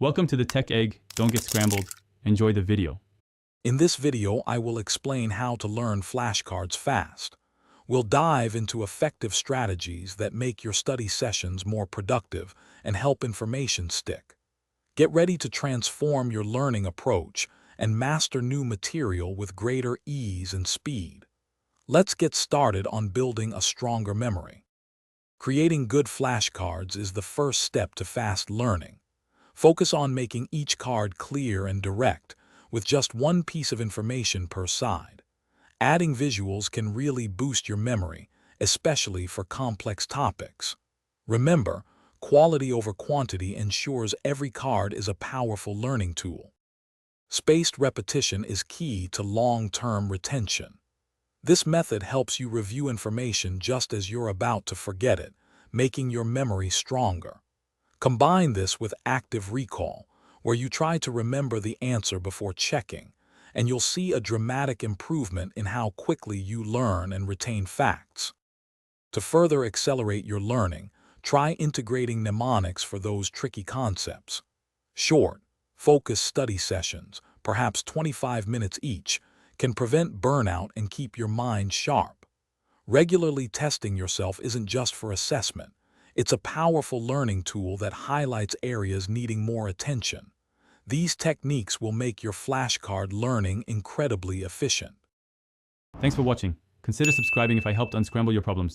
Welcome to the Tech Egg. Don't get scrambled. Enjoy the video. In this video, I will explain how to learn flashcards fast. We'll dive into effective strategies that make your study sessions more productive and help information stick. Get ready to transform your learning approach and master new material with greater ease and speed. Let's get started on building a stronger memory. Creating good flashcards is the first step to fast learning. Focus on making each card clear and direct, with just one piece of information per side. Adding visuals can really boost your memory, especially for complex topics. Remember, quality over quantity ensures every card is a powerful learning tool. Spaced repetition is key to long-term retention. This method helps you review information just as you're about to forget it, making your memory stronger. Combine this with active recall, where you try to remember the answer before checking, and you'll see a dramatic improvement in how quickly you learn and retain facts. To further accelerate your learning, try integrating mnemonics for those tricky concepts. Short, focused study sessions, perhaps 25 minutes each, can prevent burnout and keep your mind sharp. Regularly testing yourself isn't just for assessment. It's a powerful learning tool that highlights areas needing more attention. These techniques will make your flashcard learning incredibly efficient. Thanks for watching. Consider subscribing if I helped unscramble your problems.